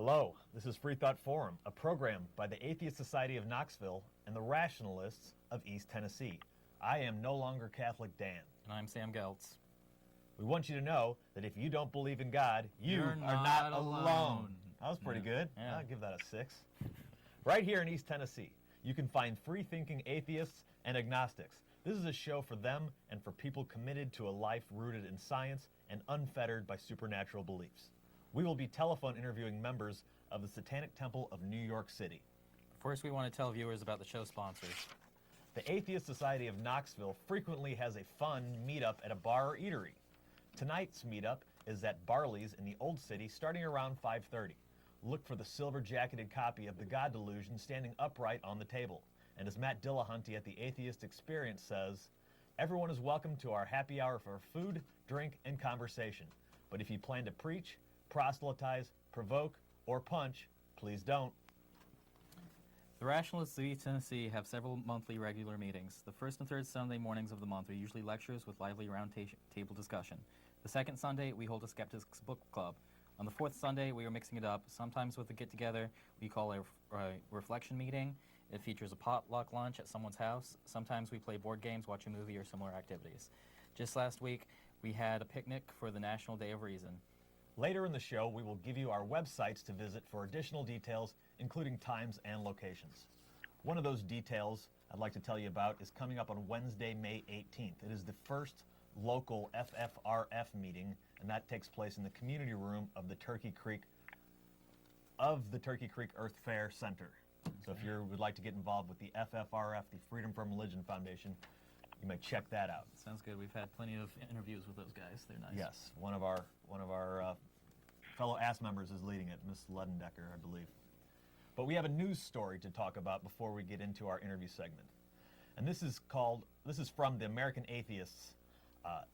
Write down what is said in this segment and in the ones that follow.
Hello, this is Freethought Forum, a program by the Atheist Society of Knoxville and the Rationalists of East Tennessee. I am no longer Catholic Dan. And I'm Sam Geltz. We want you to know that if you don't believe in God, You're are not alone. That was pretty good. Yeah. I'll give that a 6. Right here in East Tennessee, you can find free-thinking atheists and agnostics. This is a show for them and for people committed to a life rooted in science and unfettered by supernatural beliefs. We will be telephone interviewing members of the Satanic Temple of New York City. First, we want to tell viewers about the show sponsors. The Atheist Society of Knoxville frequently has a fun meetup at a bar or eatery. Tonight's meetup is at Barley's in the Old City starting around 5:30. Look for the silver-jacketed copy of The God Delusion standing upright on the table. And as Matt Dillahunty at the Atheist Experience says, everyone is welcome to our happy hour for food, drink, and conversation. But if you plan to preach, proselytize, provoke, or punch, please don't. The Rationalists of East Tennessee have several monthly regular meetings. The first and third Sunday mornings of the month are usually lectures with lively round-table discussion. The second Sunday, we hold a Skeptics Book Club. On the fourth Sunday, we are mixing it up, sometimes with a get-together we call a reflection meeting. It features a potluck lunch at someone's house. Sometimes we play board games, watch a movie, or similar activities. Just last week, we had a picnic for the National Day of Reason. Later in the show, we will give you our websites to visit for additional details, including times and locations. One of those details I'd like to tell you about is coming up on Wednesday, May 18th. It is the first local FFRF meeting, and that takes place in the community room of the Turkey Creek Earth Fair Center. So if you would like to get involved with the FFRF, the Freedom from Religion Foundation, you may check that out. Sounds good. We've had plenty of interviews with those guys. They're nice. Yes, one of our fellow ASS members is leading it, Miss Ledendecker, I believe. But we have a news story to talk about before we get into our interview segment. And this is from the American Atheists.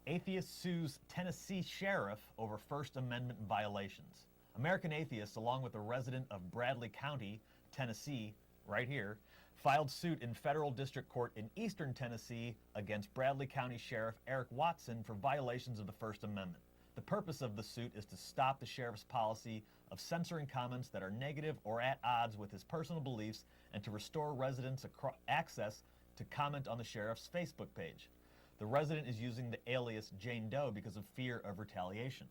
Atheist sues Tennessee sheriff over First Amendment violations. American Atheists, along with a resident of Bradley County, Tennessee, right here, filed suit in federal district court in eastern Tennessee against Bradley County Sheriff Eric Watson for violations of the First Amendment. The purpose of the suit is to stop the sheriff's policy of censoring comments that are negative or at odds with his personal beliefs and to restore residents access to comment on the sheriff's Facebook page. The resident is using the alias Jane Doe because of fear of retaliation.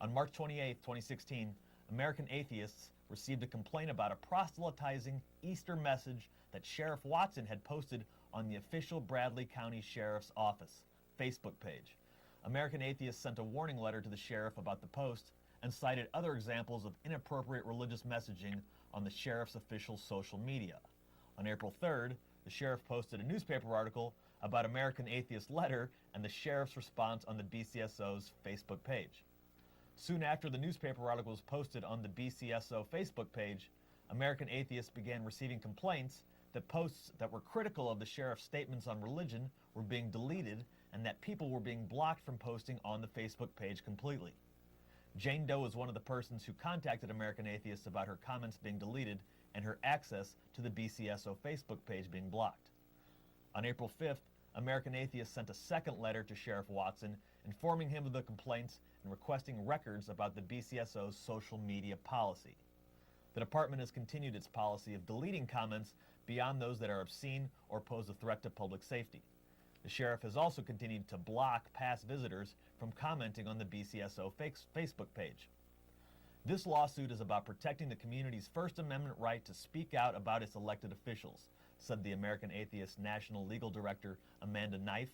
On March 28, 2016, American Atheists received a complaint about a proselytizing Easter message that Sheriff Watson had posted on the official Bradley County Sheriff's Office Facebook page. American Atheists sent a warning letter to the sheriff about the post and cited other examples of inappropriate religious messaging on the sheriff's official social media. On April 3rd, the sheriff posted a newspaper article about American Atheist's letter and the sheriff's response on the BCSO's Facebook page. Soon after the newspaper article was posted on the BCSO Facebook page, American Atheists began receiving complaints that posts that were critical of the sheriff's statements on religion were being deleted and that people were being blocked from posting on the Facebook page completely. Jane Doe is one of the persons who contacted American Atheists about her comments being deleted and her access to the BCSO Facebook page being blocked. On April 5th, American Atheists sent a second letter to Sheriff Watson informing him of the complaints and requesting records about the BCSO's social media policy. The department has continued its policy of deleting comments beyond those that are obscene or pose a threat to public safety. The sheriff has also continued to block past visitors from commenting on the BCSO Facebook page. This lawsuit is about protecting the community's First Amendment right to speak out about its elected officials, said the American Atheist National Legal Director Amanda Knife.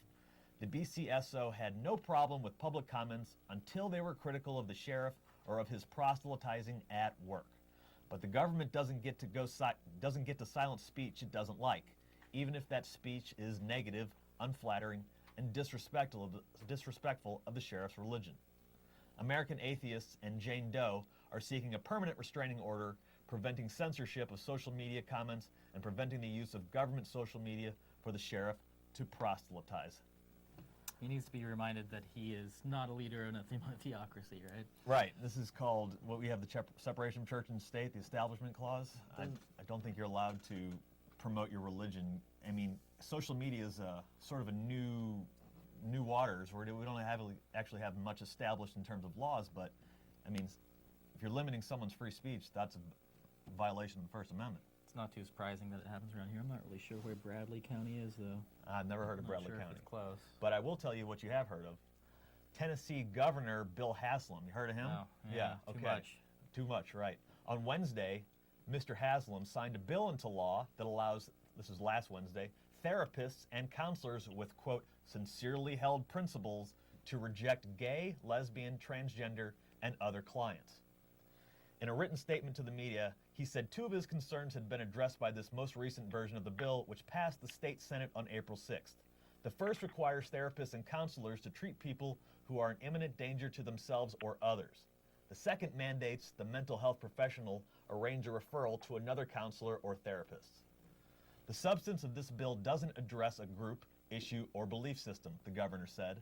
The BCSO had no problem with public comments until they were critical of the sheriff or of his proselytizing at work. But the government doesn't get to silence speech it doesn't like, even if that speech is negative, unflattering, and disrespectful of the sheriff's religion. American Atheists and Jane Doe are seeking a permanent restraining order preventing censorship of social media comments and preventing the use of government social media for the sheriff to proselytize. He needs to be reminded that he is not a leader in a theocracy, right? Right. This is called, what we have, the separation of church and state, the Establishment Clause. I don't think you're allowed to promote your religion. I mean, social media is sort of a new waters where we don't actually have much established in terms of laws, but I mean, if you're limiting someone's free speech, that's a violation of the First Amendment. It's not too surprising that it happens around here. I'm not really sure where Bradley County is, though. I've never heard of I'm not Bradley sure if County. it's close. But I will tell you what you have heard of. Tennessee Governor Bill Haslam. You heard of him? Oh, yeah, okay. too much. Too much, right. On Wednesday, Mr. Haslam signed a bill into law that allows, this is last Wednesday, therapists and counselors with, quote, sincerely held principles to reject gay, lesbian, transgender, and other clients. In a written statement to the media, he said 2 of his concerns had been addressed by this most recent version of the bill, which passed the state Senate on April 6th. The first requires therapists and counselors to treat people who are in imminent danger to themselves or others. The second mandates the mental health professional arrange a referral to another counselor or therapist. The substance of this bill doesn't address a group, issue, or belief system, the governor said.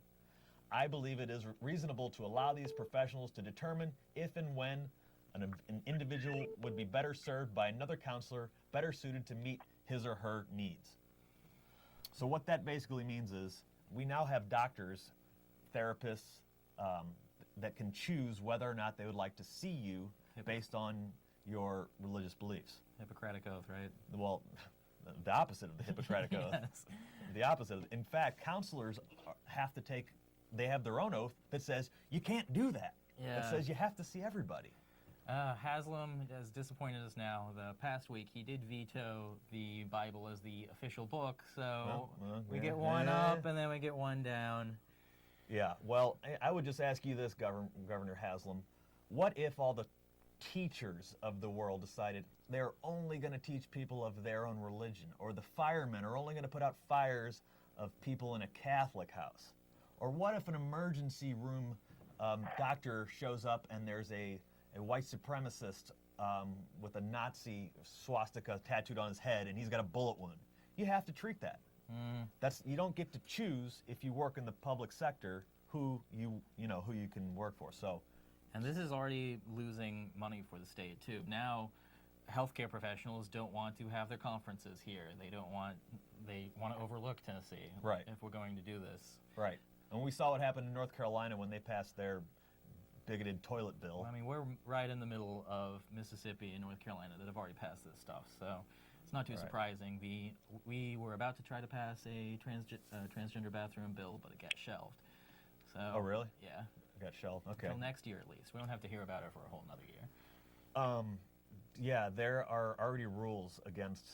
I believe it is reasonable to allow these professionals to determine if and when an individual would be better served by another counselor better suited to meet his or her needs. So what that basically means is we now have doctors, therapists, that can choose whether or not they would like to see you based on your religious beliefs. Hippocratic Oath, right? Well, the opposite of the Hippocratic Oath. Yes. The opposite. In fact, counselors have to take, they have their own oath that says you can't do that. Yeah. It says you have to see everybody. Haslam has disappointed us now. The past week, he did veto the Bible as the official book, so we get one up and then we get one down. Yeah, well, I would just ask you this, Governor Haslam. What if all the teachers of the world decided they're only going to teach people of their own religion, or the firemen are only going to put out fires of people in a Catholic house? Or what if an emergency room doctor shows up and there's a white supremacist with a Nazi swastika tattooed on his head and he's got a bullet wound? You have to treat that. You don't get to choose if you work in the public sector who you can work for. So, and this is already losing money for the state too. Now, healthcare professionals don't want to have their conferences here. They want to overlook Tennessee. Right. If we're going to do this. Right. And we saw what happened in North Carolina when they passed their bigoted toilet bill. I mean, we're right in the middle of Mississippi and North Carolina that have already passed this stuff. So. It's not too surprising. We were about to try to pass a transgender bathroom bill, but it got shelved. So. Oh, really? Yeah. It got shelved. Okay. Until next year, at least. We don't have to hear about it for a whole another year. Yeah, there are already rules against,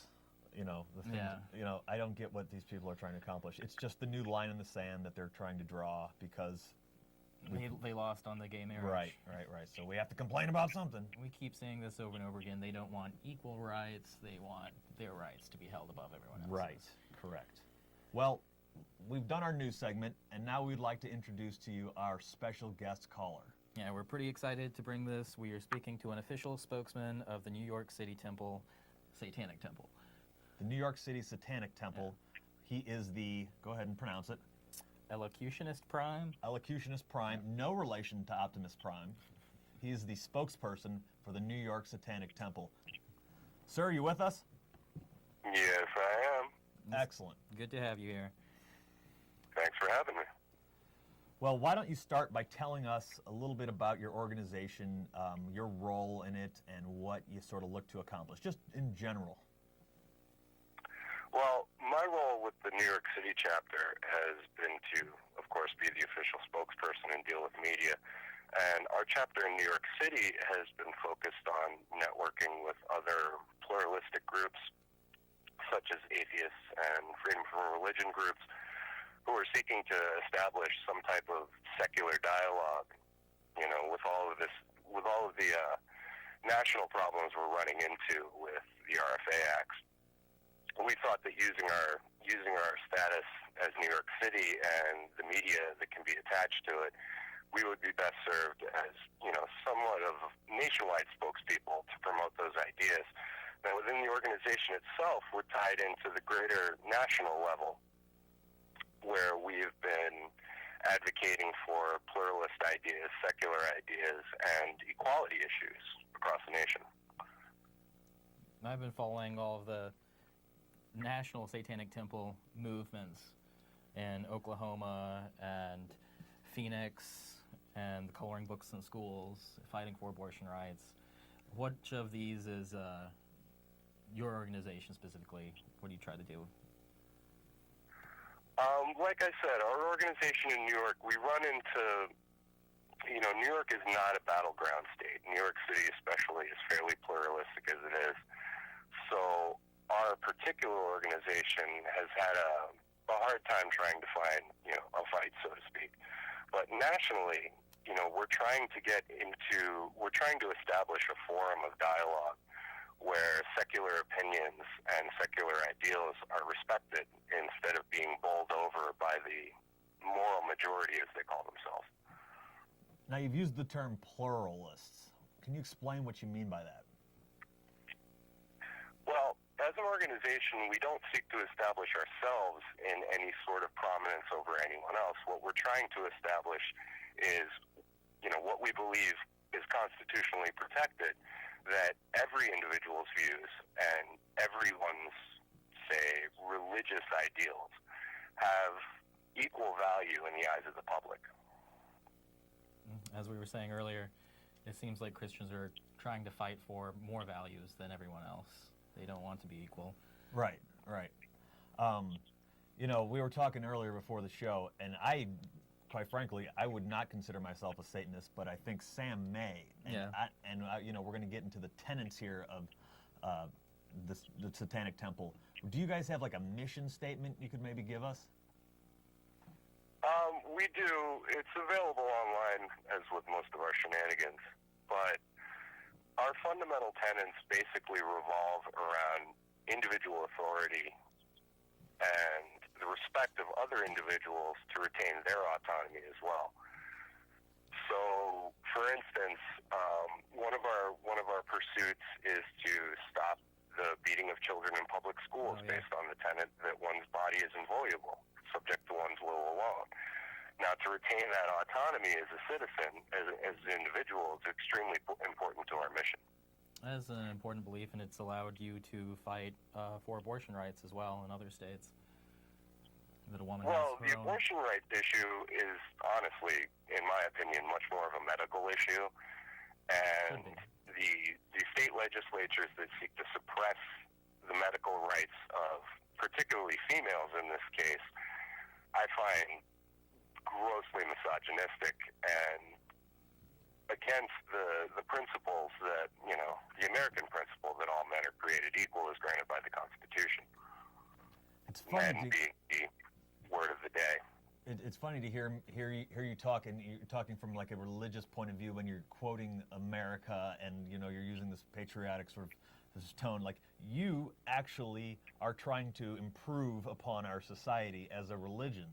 the things. Yeah. I don't get what these people are trying to accomplish. It's just the new line in the sand that they're trying to draw because they lost on the gay marriage. Right. So we have to complain about something. We keep saying this over and over again. They don't want equal rights. They want their rights to be held above everyone else's. Right. Correct. Well, we've done our news segment, and now we'd like to introduce to you our special guest caller. Yeah, we're pretty excited to bring this. We are speaking to an official spokesman of the New York City Temple, Satanic Temple. The New York City Satanic Temple. Yeah. He is the, go ahead and pronounce it. Elocutionist Prime. Elocutionist Prime, no relation to Optimus Prime. He is the spokesperson for the New York Satanic Temple. Sir, are you with us? Yes, I am. Excellent. Good to have you here. Thanks for having me. Well, why don't you start by telling us a little bit about your organization, your role in it, and what you sort of look to accomplish, just in general. Well, my role with the New York City chapter has been to, of course, be the official spokesperson and deal with media. And our chapter in New York City has been focused on networking with other pluralistic groups, such as atheists and freedom from religion groups, who are seeking to establish some type of secular dialogue, with all of the national problems we're running into with the RFA Acts. We thought that using our status as New York City and the media that can be attached to it, we would be best served as, somewhat of nationwide spokespeople to promote those ideas. Now, within the organization itself, we're tied into the greater national level, where we've been advocating for pluralist ideas, secular ideas, and equality issues across the nation. I've been following all of the national Satanic Temple movements in Oklahoma and Phoenix and the coloring books in schools, fighting for abortion rights. Which of these is your organization specifically? What do you try to do? Like I said, our organization in New York, we run into, New York is not a battleground state. New York City especially is fairly pluralistic as it is. So our particular organization has had a hard time trying to find, a fight, so to speak. But nationally, we're trying to establish a forum of dialogue where secular opinions and secular ideals are respected instead of being bowled over by the moral majority, as they call themselves. Now, you've used the term pluralists. Can you explain what you mean by that? Well, as an organization, we don't seek to establish ourselves in any sort of prominence over anyone else. What we're trying to establish is, what we believe is constitutionally protected, that every individual's views and everyone's, say, religious ideals have equal value in the eyes of the public. As we were saying earlier, it seems like Christians are trying to fight for more values than everyone else. They don't want to be equal. Right. We were talking earlier before the show, and quite frankly, I would not consider myself a Satanist, but I think Sam may. And we're going to get into the tenets here of the Satanic Temple. Do you guys have like a mission statement you could maybe give us? We do. It's available online, as with most of our shenanigans. But our fundamental tenets basically revolve around individual authority and the respect of other individuals to retain their autonomy as well. So, for instance, one of our pursuits is to stop the beating of children in public schools based on the tenet that one's body is inviolable, subject to one's will alone. Now, to retain that autonomy as a citizen, as an individual, is extremely important to our mission. That is an important belief, and it's allowed you to fight for abortion rights as well in other states. That a woman has her own. Abortion rights issue is honestly, in my opinion, much more of a medical issue. And the state legislatures that seek to suppress the medical rights of particularly females in this case, I find grossly misogynistic and against the principles that, the American principle that all men are created equal is granted by the Constitution. It's funny men being the word of the day. It's funny to hear you talk, and you're talking from like a religious point of view when you're quoting America, and you're using this patriotic sort of this tone. Like, you actually are trying to improve upon our society as a religion,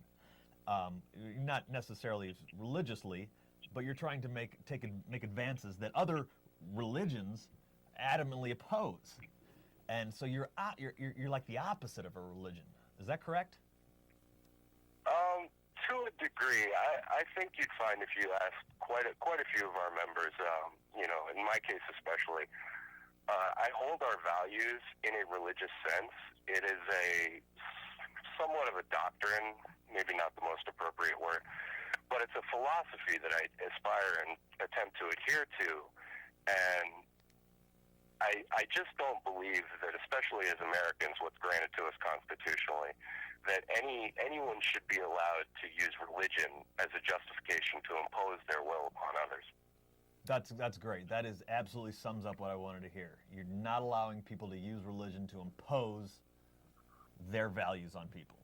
not necessarily religiously, but you're trying to make advances that other religions adamantly oppose, and so you're like the opposite of a religion. Is that correct? To a degree, I think you'd find if you asked quite a few of our members, in my case especially, I hold our values in a religious sense. It is a somewhat of a doctrine, maybe not the most appropriate word, but it's a philosophy that I aspire and attempt to adhere to, and I just don't believe that, especially as Americans, what's granted to us constitutionally, that anyone should be allowed to use religion as a justification to impose their will upon others. That's great. That absolutely sums up what I wanted to hear. You're not allowing people to use religion to impose their values on people.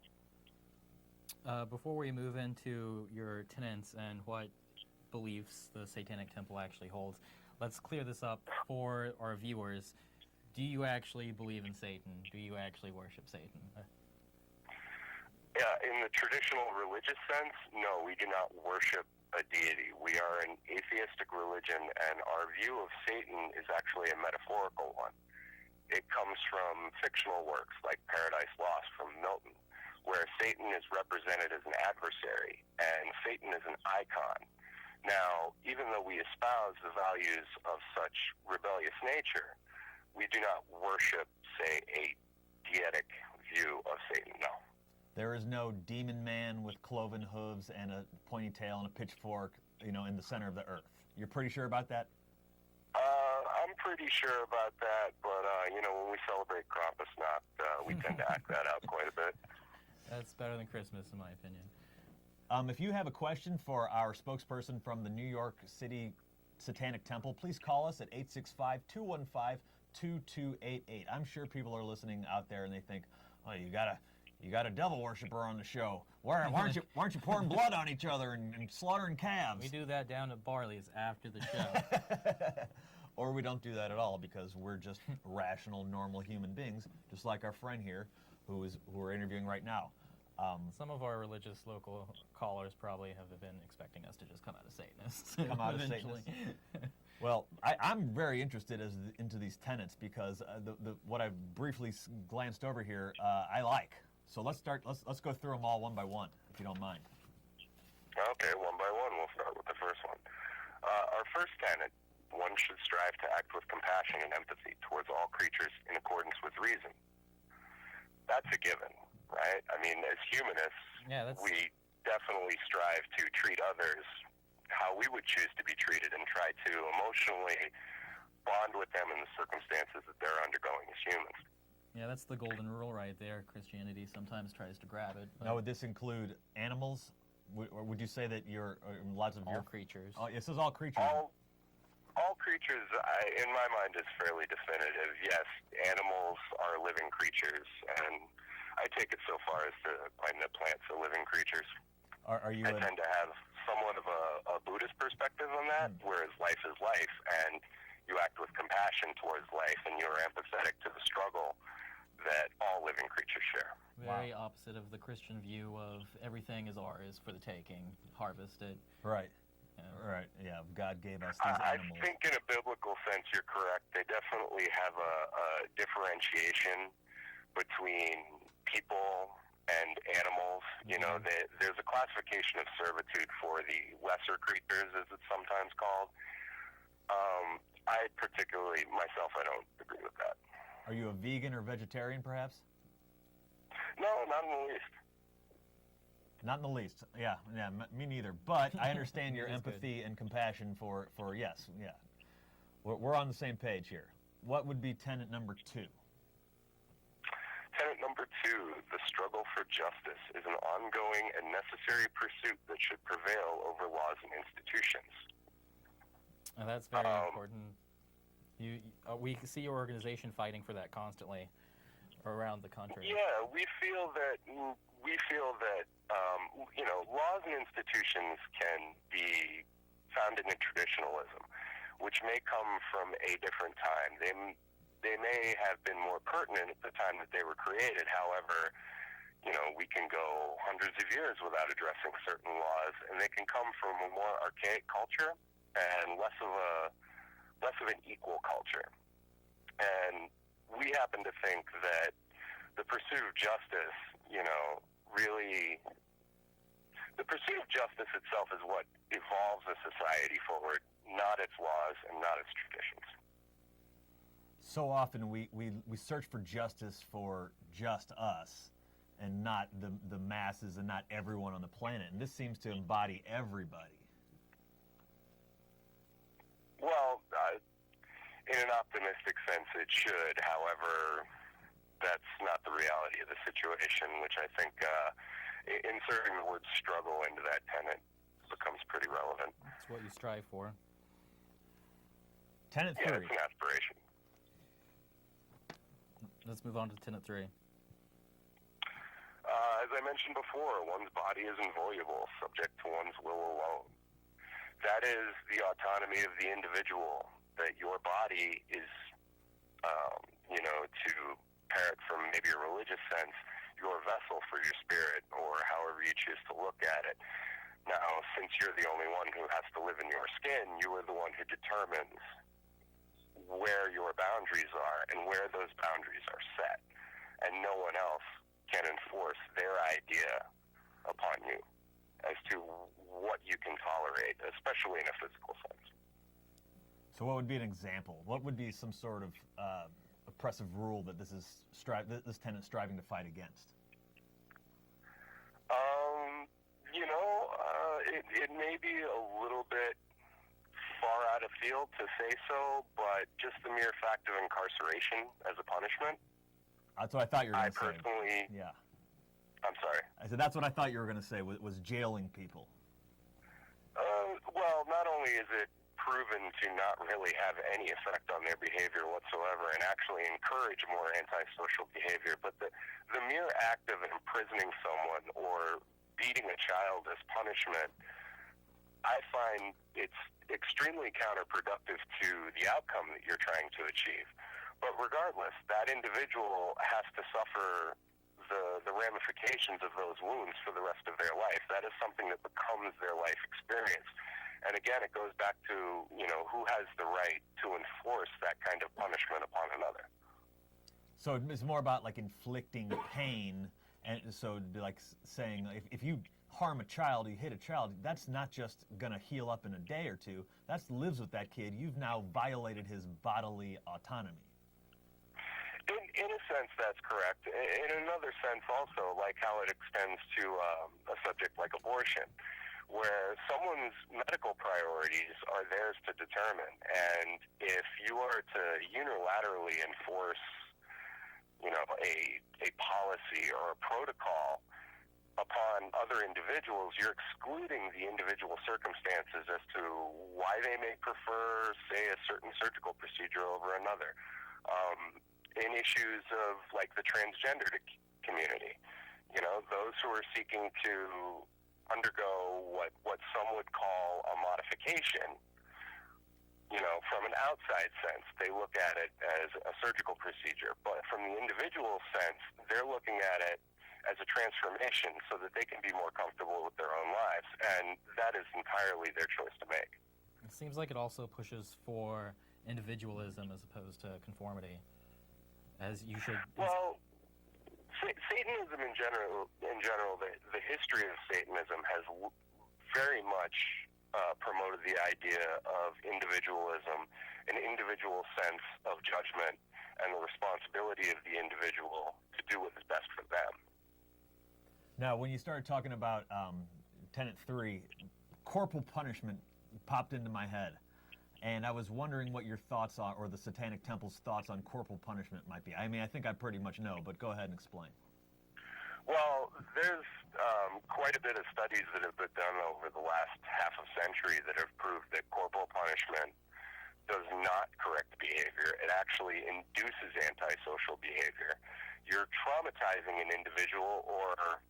Before we move into your tenets and what beliefs the Satanic Temple actually holds, let's clear this up for our viewers. Do you actually believe in Satan? Do you actually worship Satan? Yeah, in the traditional religious sense, no, we do not worship a deity. We are an atheistic religion, and our view of Satan is actually a metaphorical one. It comes from fictional works like Paradise Lost from Milton, where Satan is represented as an adversary, and Satan is an icon. Now, even though we espouse the values of such rebellious nature, we do not worship, say, a deitic view of Satan, no. There is no demon man with cloven hooves and a pointy tail and a pitchfork in the center of the earth. You're pretty sure about that? I'm pretty sure about that, but when we celebrate Krampusnacht, we tend to act that out quite a bit. That's better than Christmas, in my opinion. If you have a question for our spokesperson from the New York City Satanic Temple, please call us at 865-215-2288. I'm sure people are listening out there and they think, oh, you got a devil worshiper on the show. Why aren't you pouring blood on each other and slaughtering calves? We do that down at Barley's after the show. Or we don't do that at all because we're just rational, normal human beings, just like our friend here who we're interviewing right now. Some of our religious local callers probably have been expecting us to just come out as Satanists. Come out as eventually. Satanists? Well, I'm very interested into these tenets because what I've briefly glanced over here, I like. So let's go through them all one by one, if you don't mind. Okay, one by one. We'll start with the first one. Our first tenet: one should strive to act with compassion and empathy towards all creatures in accordance with reason. That's a given, right? I mean, as humanists, we definitely strive to treat others how we would choose to be treated and try to emotionally bond with them in the circumstances that they're undergoing as humans. Yeah, that's the golden rule right there. Christianity sometimes tries to grab it. Now, would this include animals? Or would you say that lots of all your creatures? Oh, it says all creatures. All creatures, in my mind, is fairly definitive. Yes, animals are living creatures, and I take it so far as to claim that plants are living creatures. Are you? I tend to have somewhat of a Buddhist perspective on that, whereas life is life, and you act with compassion towards life, and you're empathetic to the struggle that all living creatures share. Very opposite of the Christian view of everything is ours for the taking, harvested. Right. Right, yeah, God gave us these animals. I think in a biblical sense you're correct. They definitely have a differentiation between people and animals. You know, there's a classification of servitude for the lesser creatures, as it's sometimes called. I particularly, myself, I don't agree with that. Are you a vegan or vegetarian, perhaps? No, not in the least. Not in the least. Yeah, me neither. But I understand your empathy and compassion for yes, yeah. We're on the same page here. What would be tenet number 2? Tenet number 2, the struggle for justice is an ongoing and necessary pursuit that should prevail over laws and institutions. And that's very important. We see your organization fighting for that constantly around the country. Yeah, we feel that laws and institutions can be founded in traditionalism, which may come from a different time. They may have been more pertinent at the time that they were created. However, we can go hundreds of years without addressing certain laws, and they can come from a more archaic culture and less of an equal culture. And we happen to think that the pursuit of justice, really, the pursuit of justice itself is what evolves a society forward, not its laws and not its traditions. So often we search for justice for just us and not the masses and not everyone on the planet. And this seems to embody everybody. Well, in an optimistic sense, it should. However, that's not the reality of the situation, which I think inserting the word struggle into that tenet becomes pretty relevant. That's what you strive for. Tenet 3. Yeah, it's an aspiration. Let's move on to tenet 3. As I mentioned before, one's body is inviolable, subject to one's will alone. That is the autonomy of the individual, that your body is, to pair it from maybe a religious sense, your vessel for your spirit, or however you choose to look at it. Now, since you're the only one who has to live in your skin, you are the one who determines where your boundaries are and where those boundaries are set. And no one else can enforce their idea upon you as to what you can tolerate, especially in a physical sense. So what would be an example? What would be some sort of oppressive rule that this tenet is striving to fight against? it may be a little bit far out of field to say so, but just the mere fact of incarceration as a punishment. That's what I thought you were going to say. I personally... Yeah. I'm sorry. I said that's what I thought you were going to say, was jailing people. Well, not only is it proven to not really have any effect on their behavior whatsoever and actually encourage more antisocial behavior, but the mere act of imprisoning someone or beating a child as punishment, I find it's extremely counterproductive to the outcome that you're trying to achieve. But regardless, that individual has to suffer the ramifications of those wounds for the rest of their life. That is something that becomes their life experience. And again, it goes back to, who has the right to enforce that kind of punishment upon another. So it's more about like inflicting pain, and so it'd be like saying if you harm a child, you hit a child, that's not just going to heal up in a day or two. That lives with that kid. You've now violated his bodily autonomy. In a sense, that's correct. In another sense also, like how it extends to a subject like abortion, where someone's medical priorities are theirs to determine. And if you are to unilaterally enforce, a policy or a protocol upon other individuals, you're excluding the individual circumstances as to why they may prefer, say, a certain surgical procedure over another. In issues of, like, the transgender community, those who are seeking to undergo what some would call a modification, from an outside sense, they look at it as a surgical procedure. But from the individual sense, they're looking at it as a transformation so that they can be more comfortable with their own lives. And that is entirely their choice to make. It seems like it also pushes for individualism as opposed to conformity. As you should... Well, Satanism in general, the history of Satanism has very much promoted the idea of individualism, an individual sense of judgment, and the responsibility of the individual to do what is best for them. Now, when you started talking about Tenet 3, corporal punishment popped into my head. And I was wondering what your thoughts are, or the Satanic Temple's thoughts on corporal punishment might be. I mean, I think I pretty much know, but go ahead and explain. Well, there's quite a bit of studies that have been done over the last half a century that have proved that corporal punishment does not correct behavior. It actually induces antisocial behavior. You're traumatizing an individual or,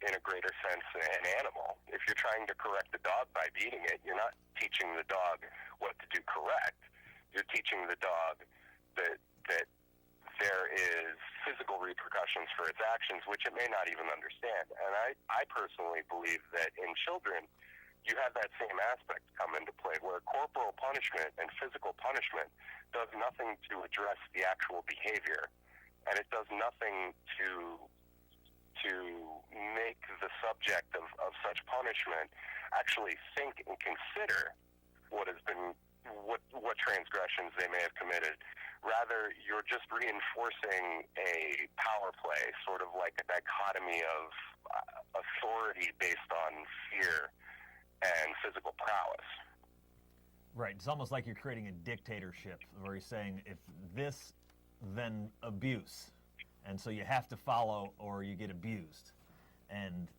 in a greater sense, an animal. If you're trying to correct the dog by beating it, you're not teaching the dog what to do correct. You're teaching the dog that there is physical repercussions for its actions, which it may not even understand. And I personally believe that in children, you have that same aspect come into play, where corporal punishment and physical punishment does nothing to address the actual behavior, and it does nothing to make the subject of such punishment actually think and consider what transgressions they may have committed. Rather, you're just reinforcing a power play, sort of like a dichotomy of authority based on fear and physical prowess. Right. It's almost like you're creating a dictatorship where you're saying, if this, then abuse. And so you have to follow or you get abused. And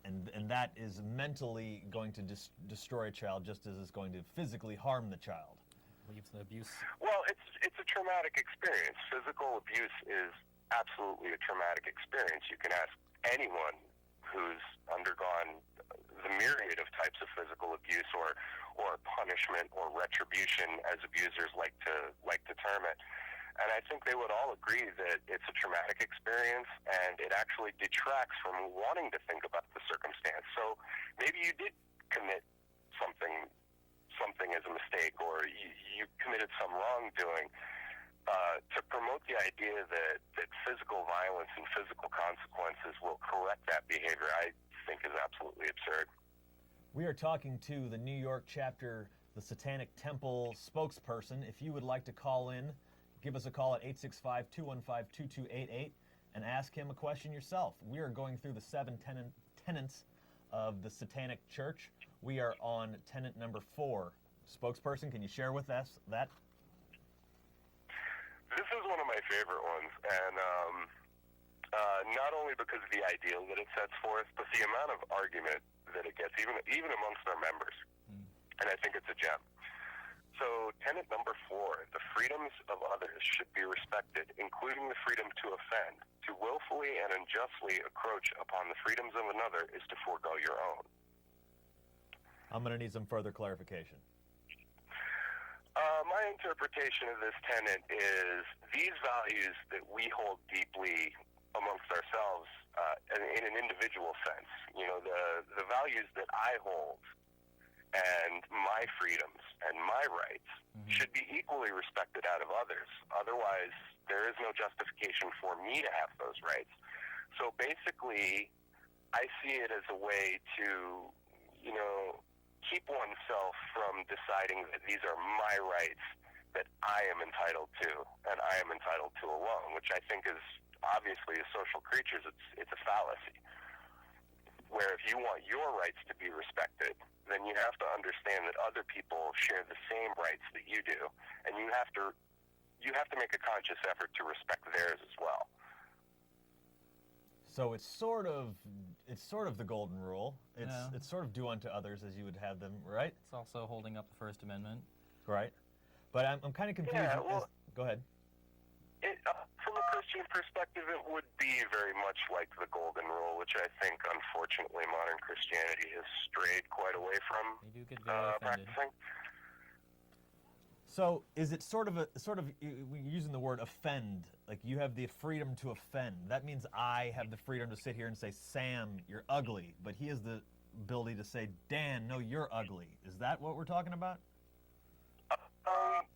that is mentally going to destroy a child just as it's going to physically harm the child. Leaves the abuse. Well, it's a traumatic experience. Physical abuse is absolutely a traumatic experience. You can ask anyone who's undergone the myriad of types of physical abuse or punishment or retribution, as abusers like to term it. And I think they would all agree that it's a traumatic experience, and it actually detracts from wanting to think about the circumstance. So maybe you did commit something as a mistake, or you committed some wrongdoing. To promote the idea that physical violence and physical consequences will correct that behavior, I think is absolutely absurd. We are talking to the New York chapter, the Satanic Temple spokesperson. If you would like to call in, give us a call at 865-215-2288 and ask him a question yourself. We are going through the 7 tenets of the Satanic Church. We are on tenet number 4. Spokesperson, can you share with us that? This is one of my favorite ones, and not only because of the ideal that it sets forth, but the amount of argument that it gets, even amongst our members. And I think it's a gem. So, tenet number 4, the freedoms of others should be respected, including the freedom to offend. To willfully and unjustly encroach upon the freedoms of another is to forego your own. I'm going to need some further clarification. My interpretation of this tenet is these values that we hold deeply amongst ourselves in an individual sense. You know, the values that I hold and my freedoms and my rights should be equally respected out of others. Otherwise, there is no justification for me to have those rights. So basically, I see it as a way to, you know, keep oneself from deciding that these are my rights that I am entitled to and I am entitled to alone, which I think is obviously, as social creatures, it's a fallacy. Where if you want your rights to be respected, then you have to understand that other people share the same rights that you do, and you have to make a conscious effort to respect theirs as well. So it's sort of the golden rule. It's sort of do unto others as you would have them, right? It's also holding up the First Amendment. Right. But I'm kind of confused. Yeah, well, go ahead. From a Christian perspective, it would be very much like the golden rule, which I think, unfortunately, modern Christianity has strayed quite away from They do get very offended. practicing. So is it sort of using the word offend, like you have the freedom to offend. That means I have the freedom to sit here and say, Sam, you're ugly, but he has the ability to say, Dan, no, you're ugly. Is that what we're talking about?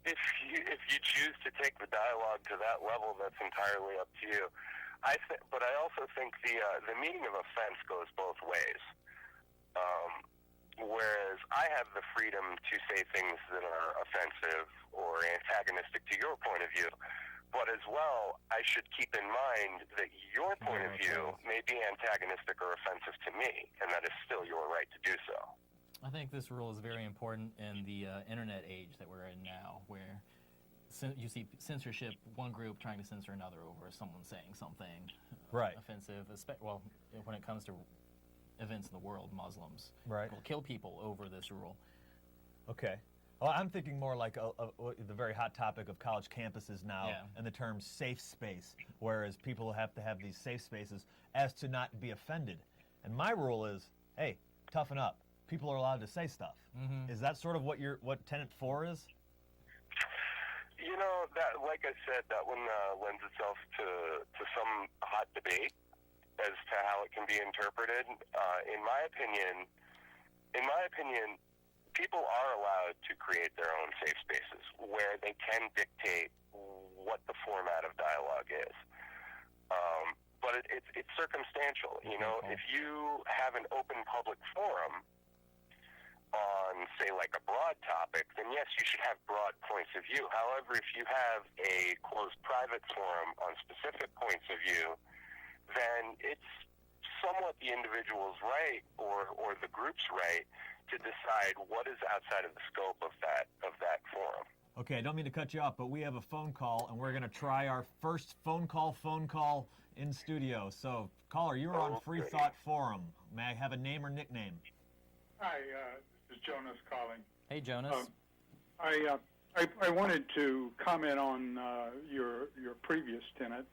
If you choose to take the dialogue to that level, that's entirely up to you. But I also think the meaning of offense goes both ways. Whereas I have the freedom to say things that are offensive or antagonistic to your point of view, but as well, I should keep in mind that your point of view may be antagonistic or offensive to me, and that is still your right to do so. I think this rule is very important in the internet age that we're in now, where you see censorship, one group trying to censor another over someone saying something offensive, well, when it comes to events in the world, Muslims will kill people over this rule. Okay. Well, I'm thinking more like the very hot topic of college campuses now and the term safe space, whereas people have to have these safe spaces as to not be offended. And my rule is, hey, toughen up. People are allowed to say stuff. Is that sort of what tenet 4 is? You know, that, like I said, that one lends itself to some hot debate as to how it can be interpreted. In my opinion, people are allowed to create their own safe spaces where they can dictate what the format of dialogue is. But it's circumstantial. You know, if you have an open public forum on, say, like a broad topic, then yes, you should have broad points of view. However, if you have a closed private forum on specific points of view, then it's somewhat the individual's right or the group's right to decide what is outside of the scope of that forum. Okay, I don't mean to cut you off, but we have a phone call, and we're going to try our first phone call in studio. So, caller, you're on Freethought Forum. May I have a name or nickname? Hi, this is Jonas calling. Hey, Jonas. I wanted to comment on your previous tenet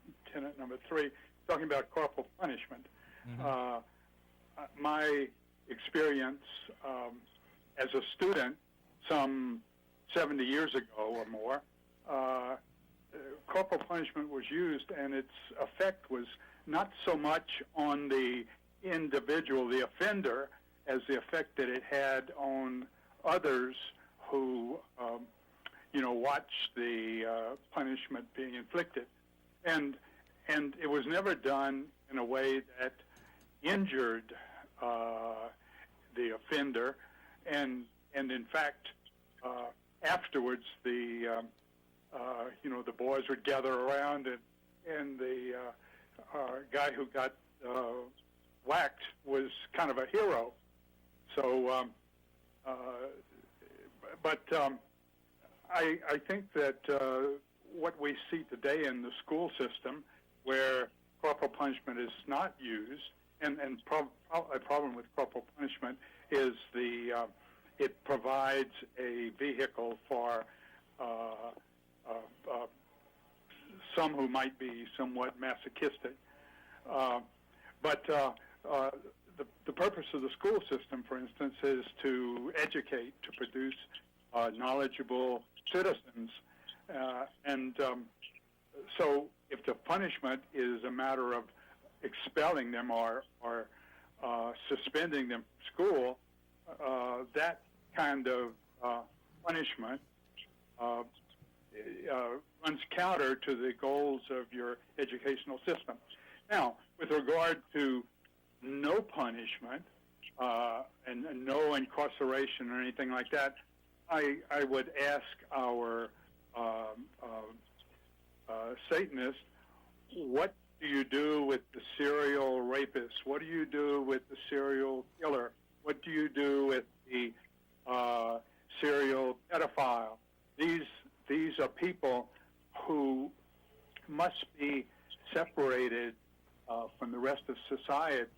number 3, talking about corporal punishment. My experience as a student some 70 years ago or more, corporal punishment was used, and its effect was not so much on the individual, the offender, as the effect that it had on others who, watched the punishment being inflicted. And it was never done in a way that injured the offender, and in fact, afterwards, the boys would gather around, and the guy who got Wax was kind of a hero. So, I think that what we see today in the school system, where corporal punishment is not used, and a problem with corporal punishment is it provides a vehicle for some who might be somewhat masochistic. But the purpose of the school system, for instance, is to educate, to produce knowledgeable citizens. So if the punishment is a matter of expelling them or suspending them from school, that kind of punishment runs counter to the goals of your educational system. Now, with regard to no punishment and no incarceration or anything like that, I would ask our Satanists, what do you do with the serial rapist? What do you do with the serial killer? What do you do with the serial pedophile? These are people who must be separated from the rest of society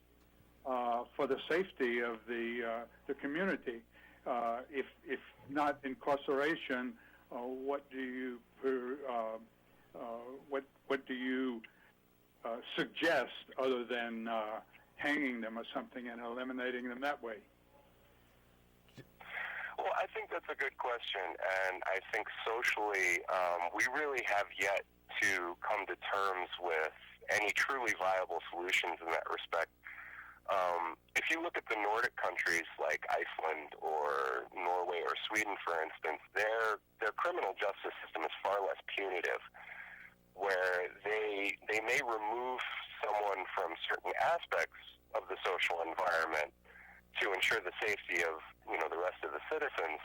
for the safety of the community. If not incarceration, what do you suggest other than hanging them or something and eliminating them that way? Well, I think that's a good question, and I think socially we really have yet to come to terms with any truly viable solutions in that respect. If you look at the Nordic countries like Iceland or Norway or Sweden, for instance, their criminal justice system is far less punitive, where they may remove someone from certain aspects of the social environment to ensure the safety of the rest of the citizens,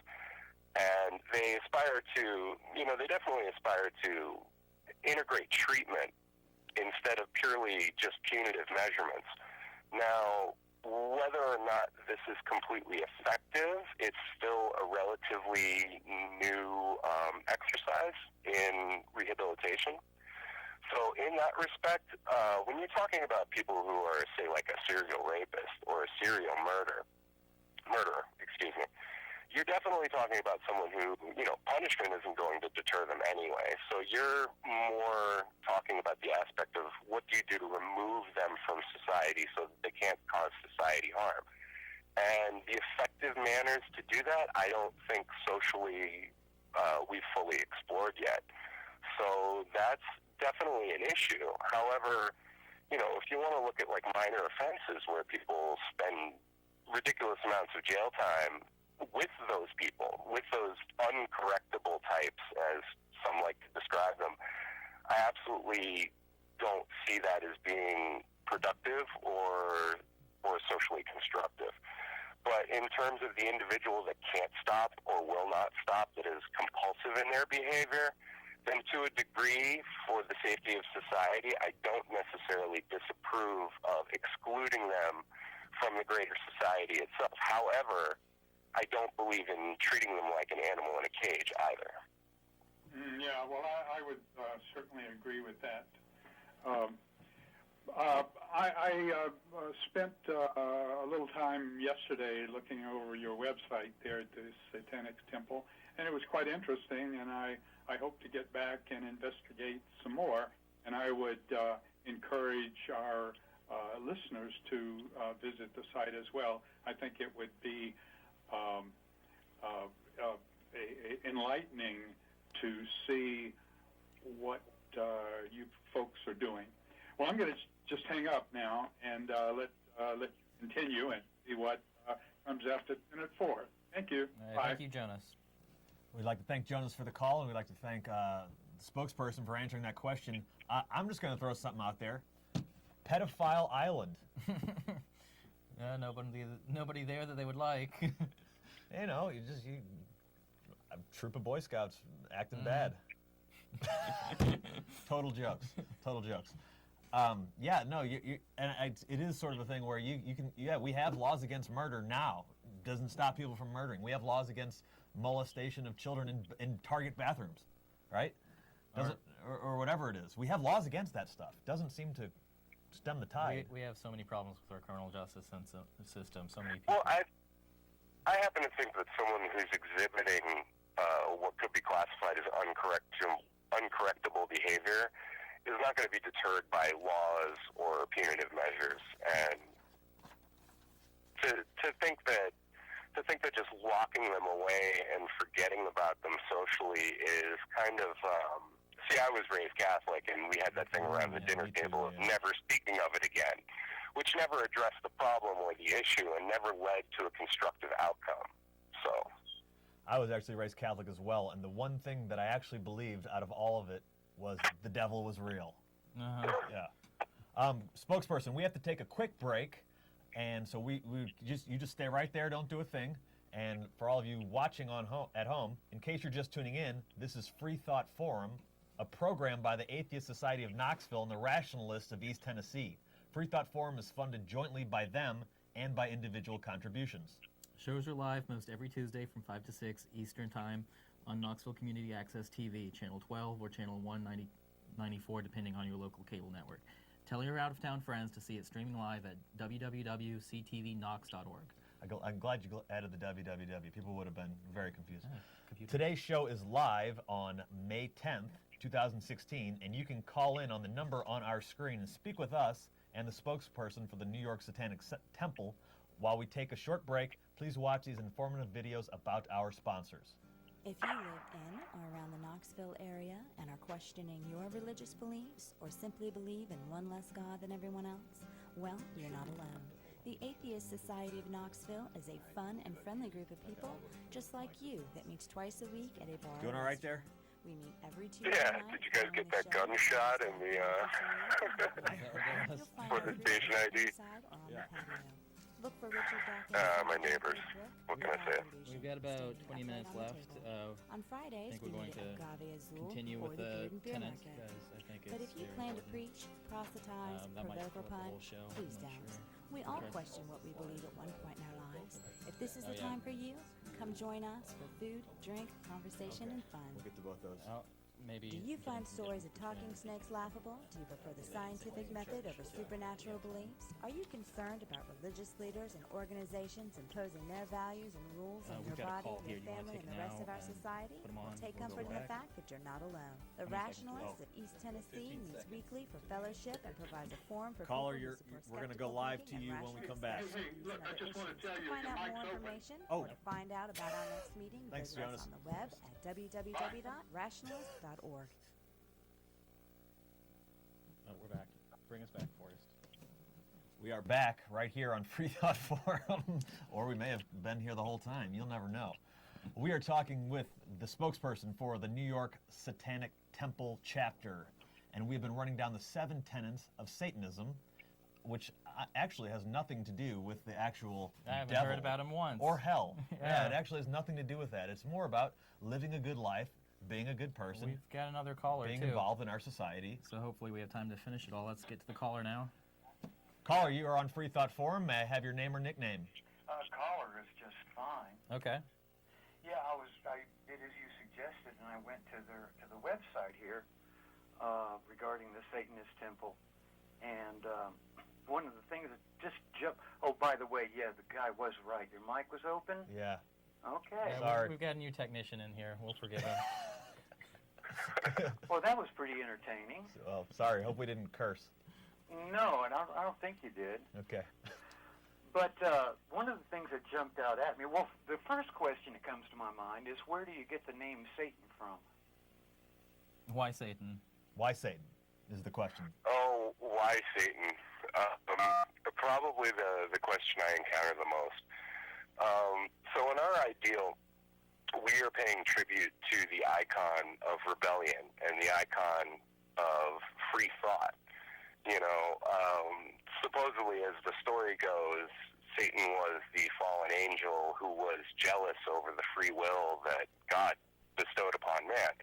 and they definitely aspire to integrate treatment instead of purely just punitive measurements. Now, whether or not this is completely effective, it's still a relatively new exercise in rehabilitation. So in that respect, when you're talking about people who are, say, like a serial rapist or a serial murderer, you're definitely talking about someone who, punishment isn't going to deter them anyway. So you're more talking about the aspect of what do you do to remove them from society so that they can't cause society harm. And the effective manners to do that, I don't think socially we've fully explored yet. So that's definitely an issue. However, if you want to look at like minor offenses where people spend ridiculous amounts of jail time with those people, with those uncorrectable types, as some like to describe them, I absolutely don't see that as being productive or socially constructive. But in terms of the individual that can't stop or will not stop, that is compulsive in their behavior, then to a degree, for the safety of society, I don't necessarily disapprove of excluding them from the greater society itself. However, I don't believe in treating them like an animal in a cage either. Yeah, well, I would certainly agree with that. I spent a little time yesterday looking over your website there at the Satanic Temple, and it was quite interesting, and I hope to get back and investigate some more, and I would encourage our listeners to visit the site as well. I think it would be enlightening to see what you folks are doing. Well, I'm going to just hang up now and let you continue and see what comes after Tenet 4. Thank you. Bye. Thank you, Jonas. We'd like to thank Jonas for the call, and we'd like to thank the spokesperson for answering that question. I'm just going to throw something out there. Pedophile Island. Nobody there that they would like. A troop of Boy Scouts acting bad. Total jokes. Yeah, no, it is sort of a thing where you can, we have laws against murder now. Doesn't stop people from murdering. We have laws against molestation of children in Target bathrooms, right? Or whatever it is. We have laws against that stuff. Doesn't seem to stem the tide. We have so many problems with our criminal justice system. So many people. Well, I happen to think that someone who's exhibiting what could be classified as uncorrectable behavior is not going to be deterred by laws or punitive measures. And to think that just locking them away and forgetting about them socially is kind of see, I was raised Catholic, and we had that thing around the dinner table of never speaking of it again, which never addressed the problem or the issue and never led to a constructive outcome. So I was actually raised Catholic as well, and the one thing that I actually believed out of all of it was the devil was real. Uh-huh. Yeah. Spokesperson, we have to take a quick break, and so you just stay right there, don't do a thing. And for all of you watching at home, in case you're just tuning in, this is Freethought Forum, a program by the Atheist Society of Knoxville and the Rationalists of East Tennessee. Freethought Forum is funded jointly by them and by individual contributions. Shows are live most every Tuesday from 5 to 6 Eastern Time on Knoxville Community Access TV, Channel 12 or Channel 194, depending on your local cable network. Tell your out-of-town friends to see it streaming live at www.ctvknox.org. I'm glad you added the www. People would have been very confused. Computer. Today's show is live on May 10th, 2016, and you can call in on the number on our screen and speak with us and the spokesperson for the New York Satanic Temple. While we take a short break, please watch these informative videos about our sponsors. If you live in or around the Knoxville area and are questioning your religious beliefs or simply believe in one less God than everyone else, well, you're not alone. The Atheist Society of Knoxville is a fun and friendly group of people just like you that meets twice a week at a bar. Doing all right there? We meet every Tuesday yeah, night. did you guys get that gunshot in the for the station ID? Yeah. Look for Richard Dawkins. My neighbors. What can I say? We've got about 20 minutes left. On Fridays, I think we're we going meet at to Agave Azul continue or with the the Food and Beer tenants Market. because I think But it's if you very plan to important. preach, proselytize, That might provoke, or fill up the pun, whole show. I'm please not don't. sure. We all Okay. question what we believe at one point in our lives. If this is Oh, the yeah. time for you, come join us for food, drink, conversation, and fun. We'll get to both those. Maybe. Do you find stories of talking snakes laughable? Do you prefer the scientific method over supernatural beliefs? Are you concerned about religious leaders and organizations imposing their values and rules on we've your got a body, call your here. Do you wanna family, take and it the rest now of our and society? put 'em on? Take We'll comfort go in the back. fact that you're not alone. The How many seconds? Rationalists of East Tennessee meets weekly for fellowship and provides a forum for Caller, people who support we're going to go skeptical live to thinking you and when we come rational back. discussions and other issues. To find out more information Oh. or to find out about our next meeting, Thanks, visit Jonas. us on the web at www.rationalist.org. Oh, we're back. Bring us back, Forrest. We are back right here on Freethought Forum, or we may have been here the whole time. You'll never know. We are talking with the spokesperson for the New York Satanic Temple chapter, and we've been running down the 7 tenets of Satanism, which actually has nothing to do with the actual I haven't devil heard about him once. or hell. Yeah. It actually has nothing to do with that. It's more about living a good life, being a good person, We've got another caller, being too. involved in our society. So hopefully we have time to finish it all. Let's get to the caller now. Caller, you are on Freethought Forum. May I have your name or nickname? Caller is just fine. Okay. Yeah, I did as you suggested, and I went to the website here regarding the Satanist Temple, and one of the things that just jumped. Oh, by the way, yeah, the guy was right. Your mic was open. Yeah. Okay. Yeah, Sorry. We've got a new technician in here. We'll forgive him. Well, that was pretty entertaining. Well, sorry. Hope we didn't curse. No, and I don't think you did. Okay. But one of the things that jumped out at me, well, the first question that comes to my mind is, where do you get the name Satan from? Why Satan? Why Satan is the question. Oh, why Satan? Probably the question I encounter the most. So in our ideal, we are paying tribute to the icon of rebellion and the icon of free thought. You know, supposedly, as the story goes, Satan was the fallen angel who was jealous over the free will that God bestowed upon man.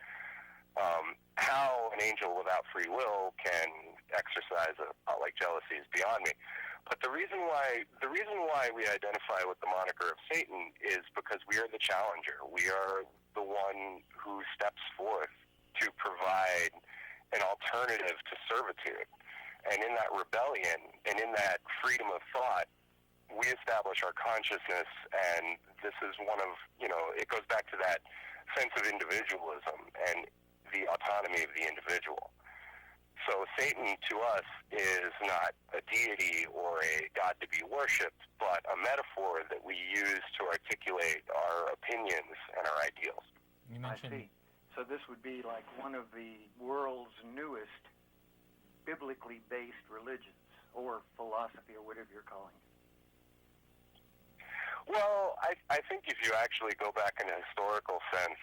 How an angel without free will can exercise of like jealousy is beyond me. But the reason why we identify with the moniker of Satan is because we are the challenger. We are the one who steps forth to provide an alternative to servitude. And in that rebellion and in that freedom of thought, we establish our consciousness, and this is one of, it goes back to that sense of individualism and the autonomy of the individual. So Satan to us is not a deity or a god to be worshipped, but a metaphor that we use to articulate our opinions and our ideals. You mentioned... I see. So this would be like one of the world's newest biblically based religions or philosophy or whatever you're calling it. Well, I think if you actually go back in a historical sense,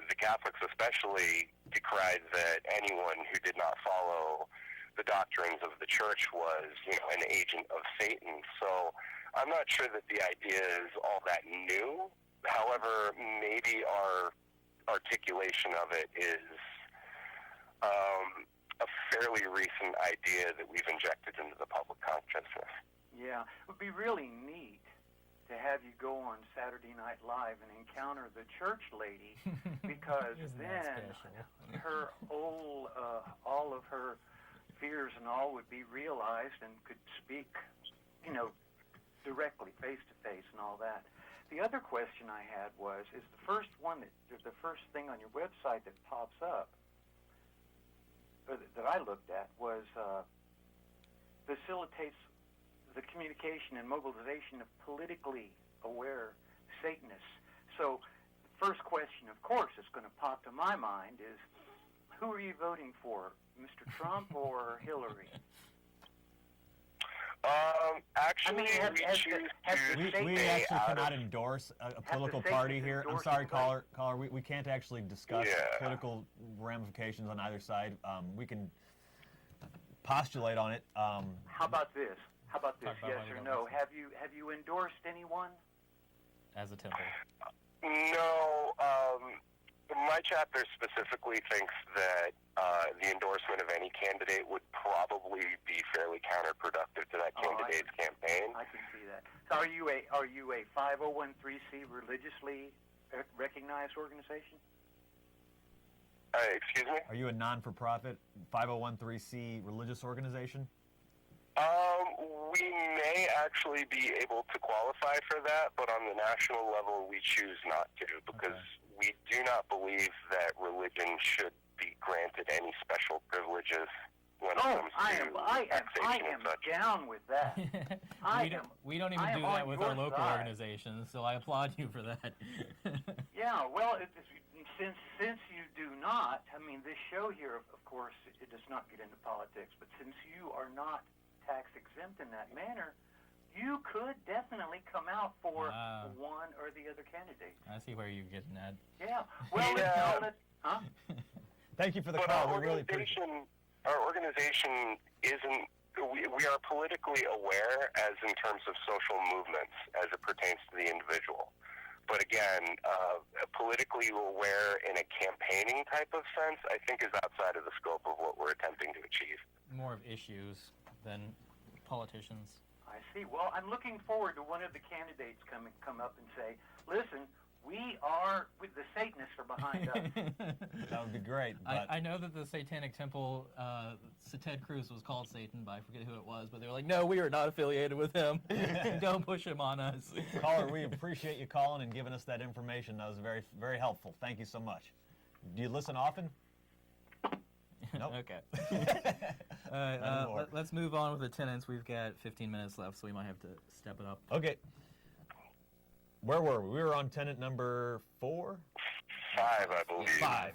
the Catholics especially decried that anyone who did not follow the doctrines of the church was, an agent of Satan. So I'm not sure that the idea is all that new. However, maybe our articulation of it is a fairly recent idea that we've injected into the public consciousness. Yeah, it would be really neat to have you go on Saturday Night Live and encounter the church lady, because then her all of her fears and all would be realized and could speak, directly, face to face, and all that. The other question I had is the first thing on your website that pops up, or that I looked at, was facilitates the communication and mobilization of politically aware Satanists. So the first question, of course, that's going to pop to my mind is, who are you voting for, Mr. Trump or Hillary? Actually, we actually cannot endorse a political party here. I'm sorry, caller. We can't actually discuss political ramifications on either side. We can postulate on it. How about this? Yes or no? Have you endorsed anyone? As a temple? No. My chapter specifically thinks that the endorsement of any candidate would probably be fairly counterproductive to that candidate's campaign. I can see that. So are you a 501(c)(3) religiously recognized organization? Excuse me? Are you a non-for-profit 501(c) religious organization? We may actually be able to qualify for that, but on the national level, we choose not to, because we do not believe that religion should be granted any special privileges when it comes to taxation and such. Down with that. we don't even do that with our local organizations, so I applaud you for that. Yeah, well, since you do not, this show here, of course, it does not get into politics, but since you are not tax exempt in that manner, you could definitely come out for one or the other candidate. I see where you're getting at. Yeah. Well, huh? Thank you for the call. We really appreciate it. Our organization isn't. We are politically aware as in terms of social movements as it pertains to the individual. But again, politically aware in a campaigning type of sense, I think is outside of the scope of what we're attempting to achieve. More of issues than politicians. I see. Well, I'm looking forward to one of the candidates come up and say, listen, the Satanists are behind us. That would be great. But I know that the Satanic Temple, Ted Cruz was called Satan, but I forget who it was, but they were like, no, we are not affiliated with him. Don't push him on us. Caller, we appreciate you calling and giving us that information. That was very, very helpful. Thank you so much. Do you listen often? Nope. Okay. Let's move on with the tenants. We've got 15 minutes left, so we might have to step it up. Okay. Where were we? We were on tenant number 4? 5, I believe. 5.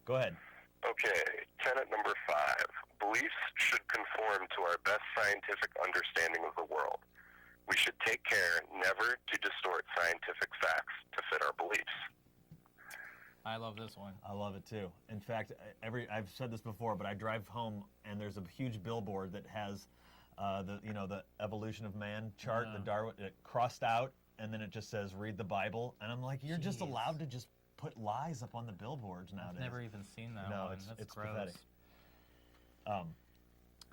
Go ahead. Okay. Tenet number 5. Beliefs should conform to our best scientific understanding of the world. We should take care never to distort scientific facts to fit our beliefs. I love this one. I love it too. In fact, I've said this before, but I drive home and there's a huge billboard that has the evolution of man chart, the Darwin crossed out, and then it just says read the Bible, and I'm like, you're just allowed to just put lies up on the billboards nowadays. I've never even seen that no, one. it's That's it's gross. pathetic.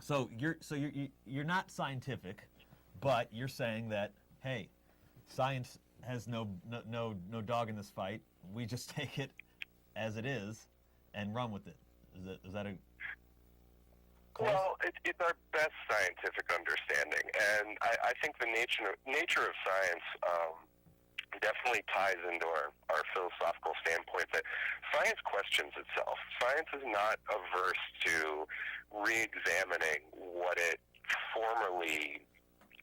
So you're not scientific, but you're saying that, hey, science has no dog in this fight. We just take it as it is and run with it. Is that a close? Well, it's our best scientific understanding, and I think the nature of science definitely ties into our philosophical standpoint that science questions itself. Science is not averse to re-examining what it formerly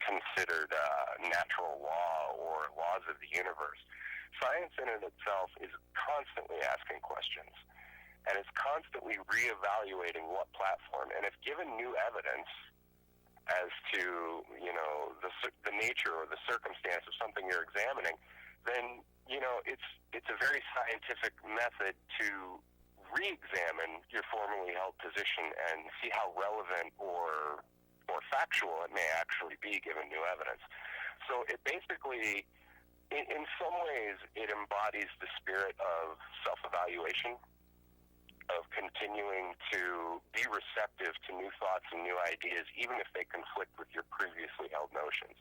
considered natural law or laws of the universe. Science in and itself is constantly asking questions, and it's constantly reevaluating what platform. And if given new evidence as to, you know, the nature or the circumstance of something you're examining, then, you know, it's a very scientific method to re-examine your formerly held position and see how relevant or factual it may actually be given new evidence. So it basically, in some ways, it embodies the spirit of self-evaluation, of continuing to be receptive to new thoughts and new ideas, even if they conflict with your previously held notions.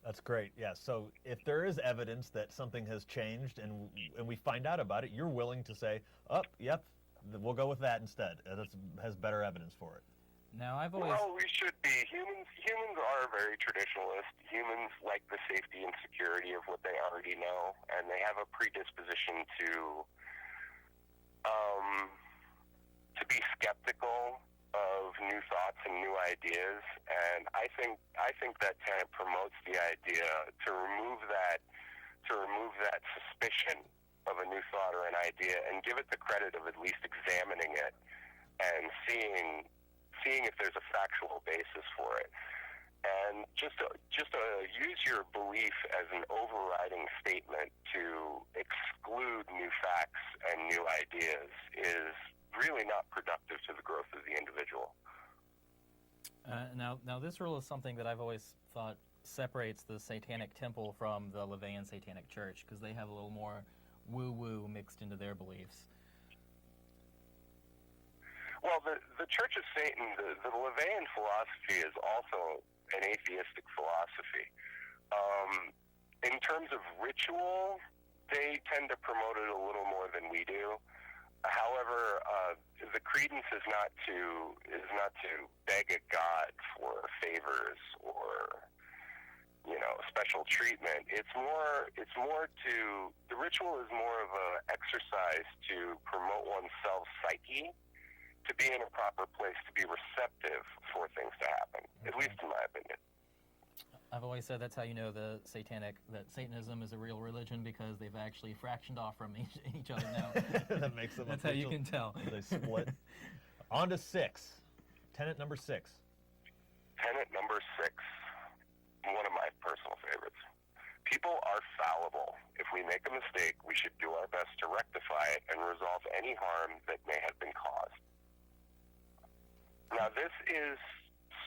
That's great. Yeah. So if there is evidence that something has changed and we find out about it, you're willing to say, "Oh, yep, we'll go with that instead." That has better evidence for it. Now, I've always... Well, we should be. Humans are very traditionalist. Humans like the safety and security of what they already know, and they have a predisposition to be skeptical of new thoughts and new ideas. And I think that tenet promotes the idea to remove that suspicion of a new thought or an idea and give it the credit of at least examining it and seeing if there's a factual basis for it. And just to use your belief as an overriding statement to exclude new facts and new ideas is really not productive to the growth of the individual. Now, this rule is something that I've always thought separates the Satanic Temple from the LaVeyan Satanic Church, because they have a little more woo-woo mixed into their beliefs. Well, the Church of Satan, the LaVeyan philosophy is also an atheistic philosophy. In terms of ritual, they tend to promote it a little more than we do. However, the credence is not to beg a god for favors or, you know, special treatment. It's more to, the ritual is more of an exercise to promote one's psyche, to be in a proper place, to be receptive for things to happen, at least in my opinion. I've always said that's how you know that Satanism is a real religion, because they've actually fractioned off from each other now. That makes them That's official. how you can tell. They split. On to 6. Tenet number 6. Tenet number 6, one of my personal favorites. People are fallible. If we make a mistake, we should do our best to rectify it and resolve any harm that may have been caused. Now, this is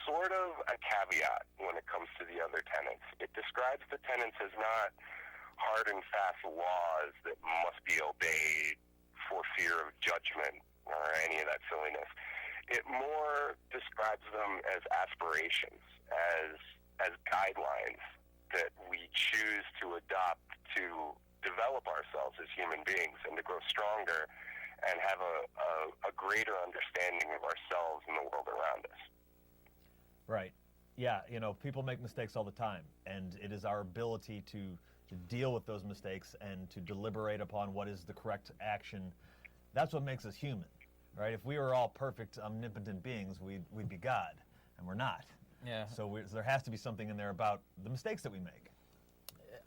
sort of a caveat when it comes to the other tenets. It describes the tenets as not hard and fast laws that must be obeyed for fear of judgment or any of that silliness. It more describes them as aspirations, as guidelines that we choose to adopt to develop ourselves as human beings and to grow stronger and have a greater understanding of ourselves and the world around us. Right. Yeah, you know, people make mistakes all the time, and it is our ability to deal with those mistakes and to deliberate upon what is the correct action. That's what makes us human, right? If we were all perfect, omnipotent beings, we'd be God, and we're not. Yeah. So there has to be something in there about the mistakes that we make.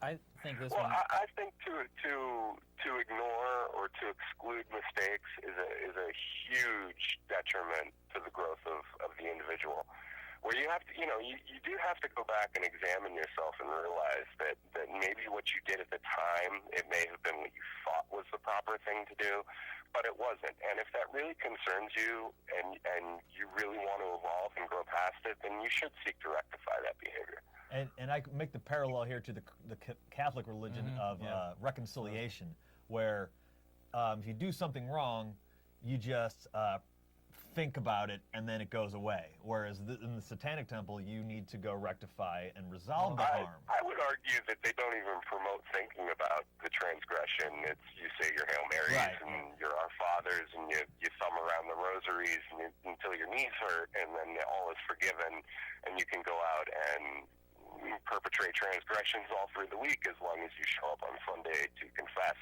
I think this Well, one... I think to ignore or to exclude mistakes is a huge detriment to the growth of the individual. Where you have to, you know, you do have to go back and examine yourself and realize that maybe what you did at the time, it may have been what you thought was the proper thing to do, but it wasn't. And if that really concerns you and you really want to evolve and grow past it, then you should seek to rectify that behavior. And I make the parallel here to the Catholic religion of reconciliation, where if you do something wrong, you just think about it and then it goes away. Whereas in the Satanic Temple, you need to go rectify and resolve the harm. I would argue that they don't even promote thinking about the transgression. It's you say your Hail Marys Right. and your Our Fathers, and you thumb around the rosaries until your knees hurt, and then all is forgiven, and you can go out and perpetrate transgressions all through the week as long as you show up on Sunday to confess.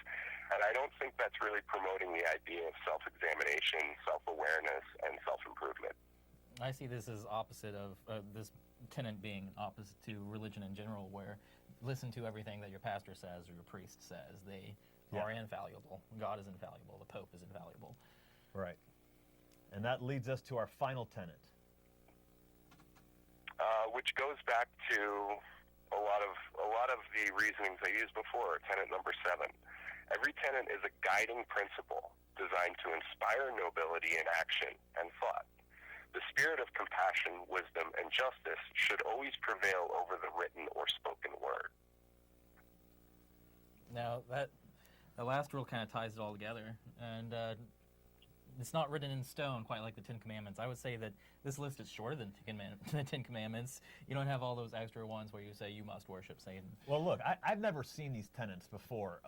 And I don't think that's really promoting the idea of self-examination, self-awareness, and self-improvement. I see this as opposite of this tenet being opposite to religion in general, where listen to everything that your pastor says or your priest says. They are infallible. God is infallible. The Pope is infallible. Right. And that leads us to our final tenet. Which goes back to a lot of the reasonings I used before. Tenet number 7. Every tenet is a guiding principle designed to inspire nobility in action and thought. The spirit of compassion, wisdom, and justice should always prevail over the written or spoken word. Now, the last rule kind of ties it all together, and it's not written in stone quite like the Ten Commandments. I would say that this list is shorter than the Ten Commandments. You don't have all those extra ones where you say you must worship Satan. Well, look, I've never seen these tenets before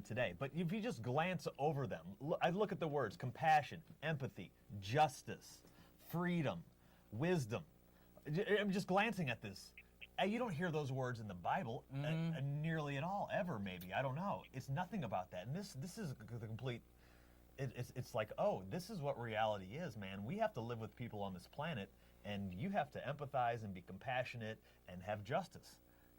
today, but if you just glance over them, I look at the words compassion, empathy, justice, freedom, wisdom. I'm just glancing at this. You don't hear those words in the Bible nearly at all, ever, maybe. I don't know. It's nothing about that. And this is the complete... It's like, oh, this is what reality is, man. We have to live with people on this planet, and you have to empathize and be compassionate and have justice.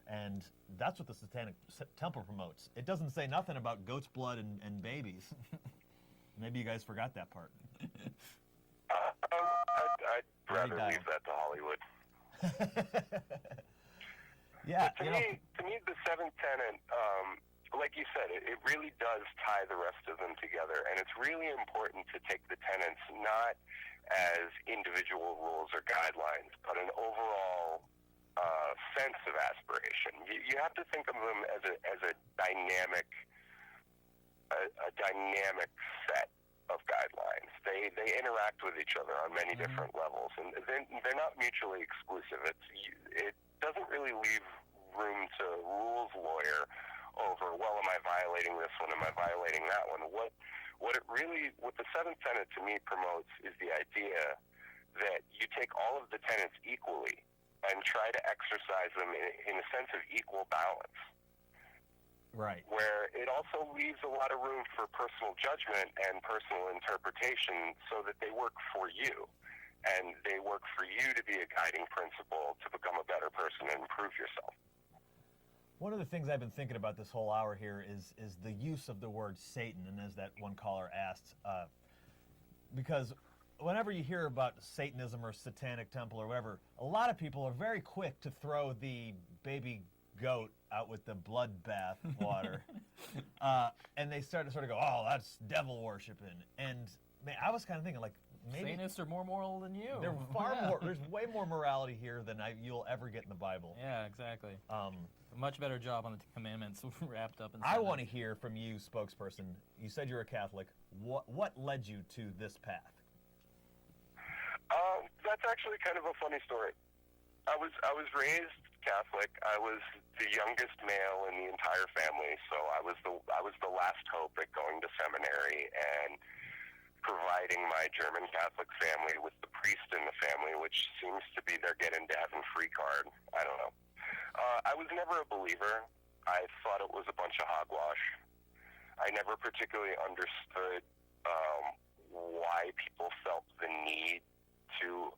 And that's what the Satanic Temple promotes. It doesn't say nothing about goat's blood and babies. Maybe you guys forgot that part. I'd rather leave that to Hollywood. Yeah. But to me, the 7th tenet, like you said, it really does tie the rest of them together, and it's really important to take the tenets not as individual rules or guidelines, but an overall sense of aspiration. You have to think of them as a dynamic set of guidelines. They interact with each other on many different levels, and they're not mutually exclusive. It doesn't really leave room to rules lawyer over, well, am I violating this one? Am I violating that one? What the 7th tenet to me promotes is the idea that you take all of the tenets equally and try to exercise them in a sense of equal balance. Right. Where it also leaves a lot of room for personal judgment and personal interpretation so that they work for you. And they work for you to be a guiding principle to become a better person and improve yourself. One of the things I've been thinking about this whole hour here is the use of the word Satan, and as that one caller asked, because whenever you hear about Satanism or Satanic Temple or whatever, a lot of people are very quick to throw the baby goat out with the bloodbath water, and they start to sort of go, oh, that's devil worshiping. And man, I was kind of thinking, like, maybe Satanists are more moral than you. they're far more. There's way more morality here than you'll ever get in the Bible. Yeah, exactly. Much better job on the Ten Commandments wrapped up in. I want to hear from you, spokesperson. You said you're a Catholic. What led you to this path? That's actually kind of a funny story. I was raised Catholic. I was the youngest male in the entire family, so I was the last hope at going to seminary and providing my German Catholic family with the priest in the family, which seems to be their get into heaven free card. I don't know. I was never a believer. I thought it was a bunch of hogwash. I never particularly understood why people felt the need to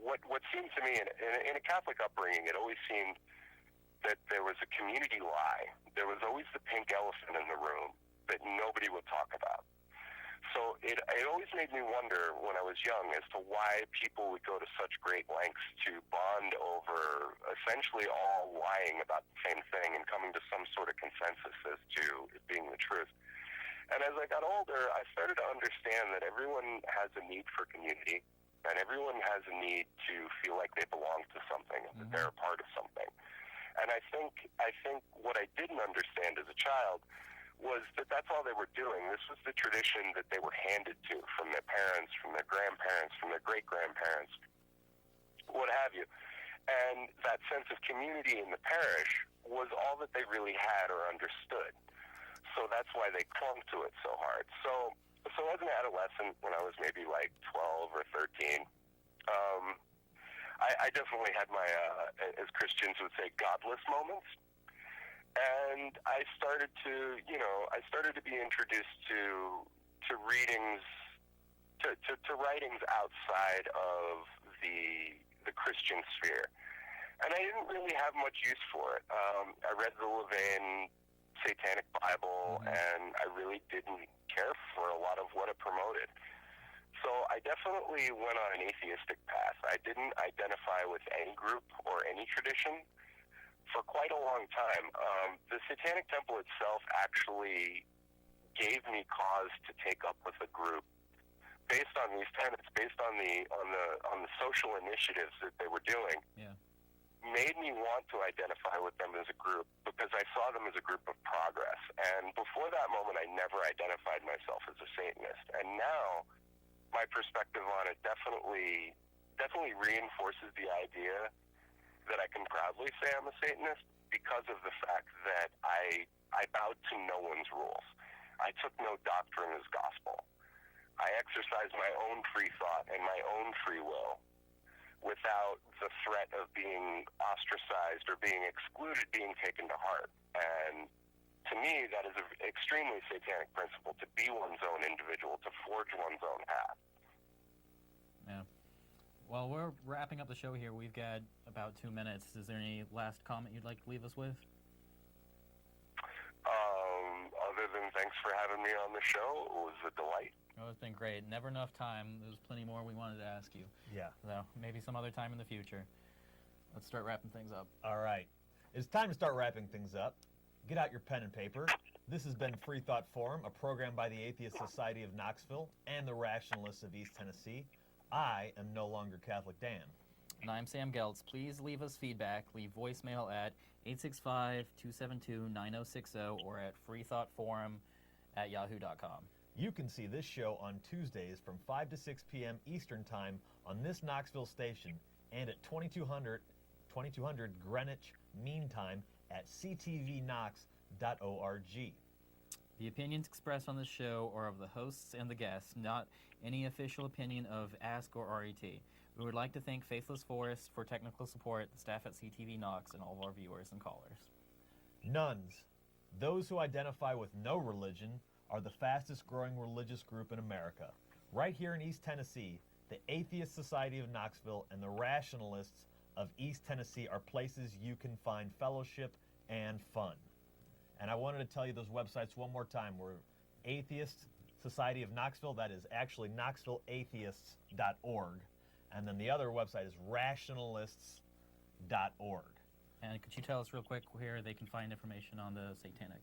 what seemed to me in a Catholic upbringing, it always seemed that there was a community lie. There was always the pink elephant in the room that nobody would talk about. So it always made me wonder when I was young as to why people would go to such great lengths to bond over essentially all lying about the same thing and coming to some sort of consensus as to it being the truth. And as I got older, I started to understand that everyone has a need for community, and everyone has a need to feel like they belong to something, and that they're a part of something. And I think what I didn't understand as a child was that that's all they were doing. This was the tradition that they were handed to from their parents, from their grandparents, from their great-grandparents, what have you. And that sense of community in the parish was all that they really had or understood. So that's why they clung to it so hard. So as an adolescent, when I was maybe like 12 or 13, I definitely had my, as Christians would say, godless moments. And I started to be introduced to readings, to writings outside of the Christian sphere. And I didn't really have much use for it. I read the Levain Satanic Bible, and I really didn't care for a lot of what it promoted. So I definitely went on an atheistic path. I didn't identify with any group or any tradition for quite a long time. The Satanic Temple itself actually gave me cause to take up with a group based on these tenets, based on the social initiatives that they were doing. Yeah. Made me want to identify with them as a group because I saw them as a group of progress. And before that moment, I never identified myself as a Satanist. And now, my perspective on it definitely reinforces the idea that I can proudly say I'm a Satanist because of the fact that I bowed to no one's rules. I took no doctrine as gospel. I exercised my own free thought and my own free will without the threat of being ostracized or being excluded being taken to heart. And to me, that is an extremely satanic principle, to be one's own individual, to forge one's own path. Yeah. Well, we're wrapping up the show here. We've got about 2 minutes. Is there any last comment you'd like to leave us with? Other than thanks for having me on the show, it was a delight. Oh, it's been great. Never enough time. There's plenty more we wanted to ask you. Yeah. So maybe some other time in the future. Let's start wrapping things up. All right. It's time to start wrapping things up. Get out your pen and paper. This has been Freethought Forum, a program by the Atheist Society of Knoxville and the Rationalists of East Tennessee. I am no longer Catholic Dan. And I'm Sam Geltz. Please leave us feedback. Leave voicemail at 865-272-9060 or at freethoughtforum@yahoo.com. You can see this show on Tuesdays from 5 to 6 p.m. Eastern Time on this Knoxville station and at 2200 Greenwich Mean Time at ctvknox.org. The opinions expressed on this show are of the hosts and the guests, not any official opinion of Ask or RET. We would like to thank Faithless Forest for technical support, the staff at CTV Knox, and all of our viewers and callers. Nuns, those who identify with no religion, are the fastest growing religious group in America. Right here in East Tennessee, the Atheist Society of Knoxville and the Rationalists of East Tennessee are places you can find fellowship and fun. And I wanted to tell you those websites one more time. We're Atheist Society of Knoxville. That is actually knoxvilleatheists.org. And then the other website is rationalists.org. And could you tell us real quick where they can find information on the Satanic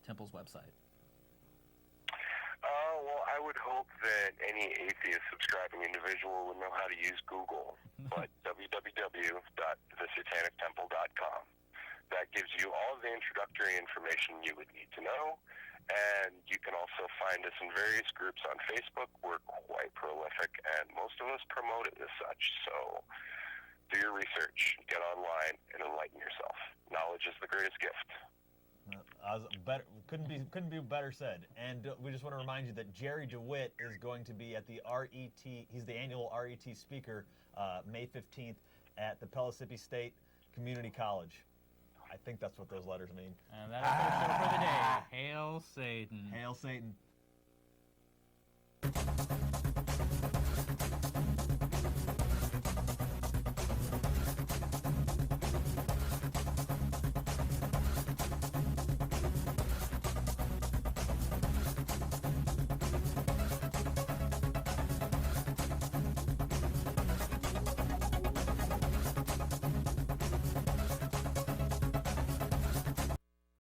Temple's website? Well, I would hope that any atheist subscribing individual would know how to use Google, but www.thesatanictemple.com. That gives you all of the introductory information you would need to know, and you can also find us in various groups on Facebook. We're quite prolific, and most of us promote it as such, so do your research, get online, and enlighten yourself. Knowledge is the greatest gift. Couldn't be better said. And we just want to remind you that Jerry DeWitt is going to be at the RET. He's the annual RET speaker May 15th at the Pellissippi State Community College. I think that's what those letters mean. And that is our show for the day. Hail Satan. Hail Satan.